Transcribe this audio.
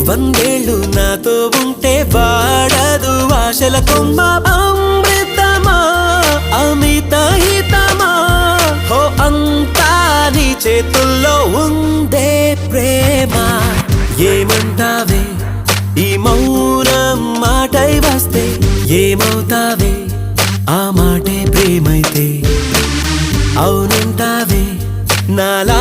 వందేళ్ళు నాతో ఉంటే వాడదు ఆశల కొమ్మ అమృతమా అమిత హితమా హో అంతా నీ చేతుల్లో ఉందే ప్రేమ ఏమంటావే ఈ మౌనం మాటై వస్తే ఏమవుతావే ఆ మాటే ప్రేమైతే అవునంటావే నాలా